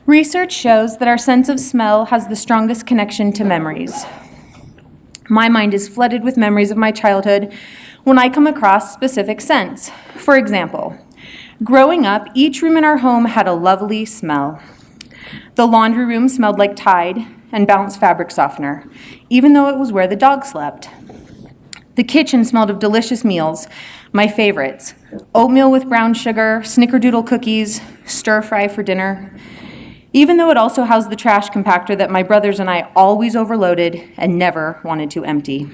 Research shows that our sense of smell has the strongest connection to memories. My mind is flooded with memories of my childhood when I come across specific scents. For example, growing up, each room in our home had a lovely smell. The laundry room smelled like Tide and Bounce fabric softener, even though it was where the dog slept. The kitchen smelled of delicious meals, my favorites: oatmeal with brown sugar, snickerdoodle cookies, stir fry for dinner, even though it also housed the trash compactor that my brothers and I always overloaded and never wanted to empty.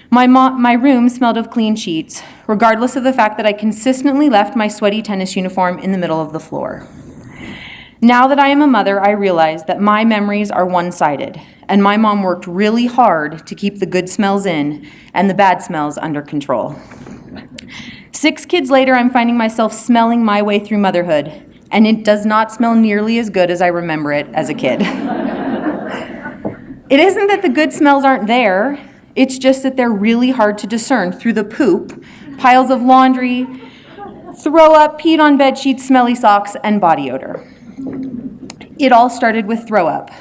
My room smelled of clean sheets, regardless of the fact that I consistently left my sweaty tennis uniform in the middle of the floor. Now that I am a mother, I realize that my memories are one-sided, and my mom worked really hard to keep the good smells in and the bad smells under control. 6 kids later, I'm finding myself smelling my way through motherhood, and it does not smell nearly as good as I remember it as a kid. It isn't that the good smells aren't there, it's just that they're really hard to discern through the poop, piles of laundry, throw up, peed on bed sheets, smelly socks, and body odor. It all started with throw up,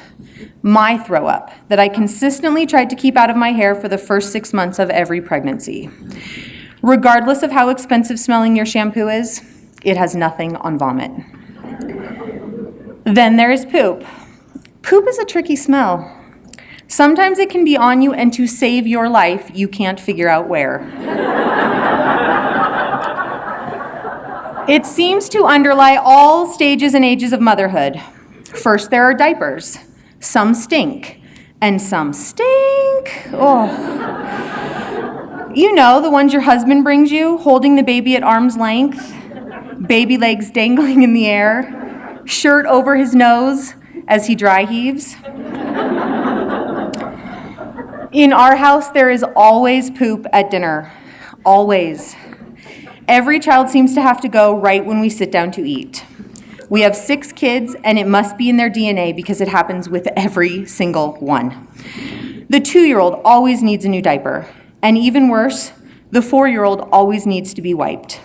my throw up, that I consistently tried to keep out of my hair for the first 6 months of every pregnancy. Regardless of how expensive smelling your shampoo is, it has nothing on vomit. Then there is poop. Poop is a tricky smell. Sometimes it can be on you, and to save your life, you can't figure out where. It seems to underlie all stages and ages of motherhood. First, there are diapers. Some stink, and some stink. Oh. You know, the ones your husband brings you, holding the baby at arm's length, baby legs dangling in the air, shirt over his nose as he dry heaves. In our house, there is always poop at dinner. Always. Every child seems to have to go right when we sit down to eat. We have 6 kids, and it must be in their DNA because it happens with every single one. The 2-year-old always needs a new diaper, and even worse, the 4-year-old always needs to be wiped.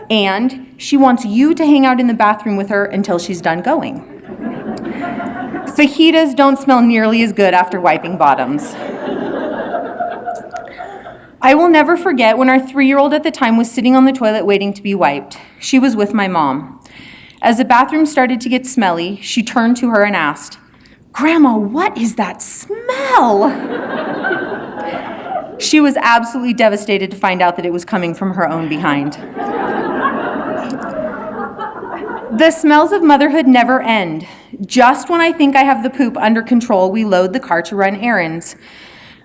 And she wants you to hang out in the bathroom with her until she's done going. Fajitas don't smell nearly as good after wiping bottoms. I will never forget when our 3-year-old at the time was sitting on the toilet waiting to be wiped. She was with my mom. As the bathroom started to get smelly, she turned to her and asked, "Grandma, what is that smell?" She was absolutely devastated to find out that it was coming from her own behind. The smells of motherhood never end. Just when I think I have the poop under control, we load the car to run errands.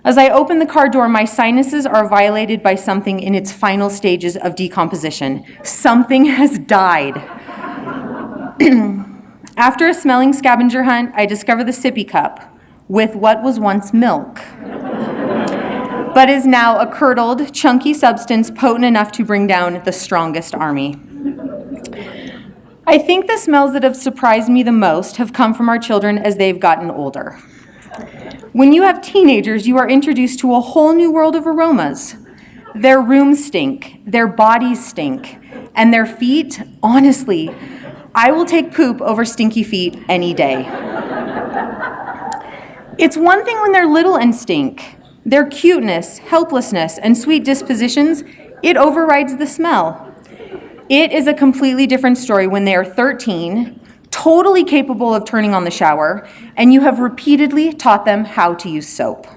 As I open the car door, my sinuses are violated by something in its final stages of decomposition. Something has died. After a smelling scavenger hunt, I discover the sippy cup with what was once milk, but is now a curdled, chunky substance potent enough to bring down the strongest army. I think the smells that have surprised me the most have come from our children as they've gotten older. When you have teenagers, you are introduced to a whole new world of aromas. Their rooms stink, their bodies stink, and their feet, honestly, I will take poop over stinky feet any day. It's one thing when they're little and stink. Their cuteness, helplessness, and sweet dispositions, it overrides the smell. It is a completely different story when they are 13, totally capable of turning on the shower, and you have repeatedly taught them how to use soap.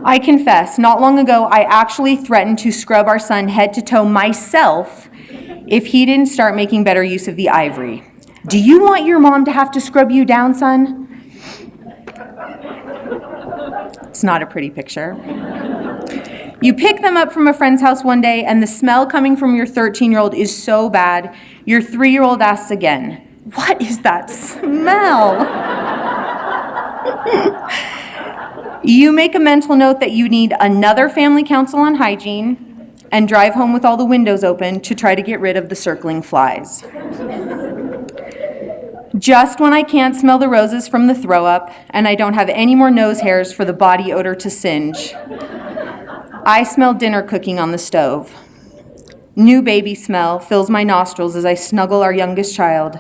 I confess, not long ago, I actually threatened to scrub our son head to toe myself if he didn't start making better use of the ivory. Do you want your mom to have to scrub you down, son? It's not a pretty picture. You pick them up from a friend's house one day, and the smell coming from your 13-year-old is so bad, your 3-year-old asks again, "What is that smell?" You make a mental note that you need another family council on hygiene and drive home with all the windows open to try to get rid of the circling flies. Just when I can't smell the roses from the throw up and I don't have any more nose hairs for the body odor to singe, I smell dinner cooking on the stove. New baby smell fills my nostrils as I snuggle our youngest child,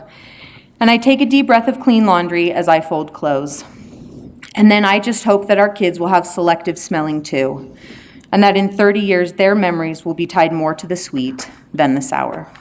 And I take a deep breath of clean laundry as I fold clothes. And then I just hope that our kids will have selective smelling too, and that in 30 years their memories will be tied more to the sweet than the sour.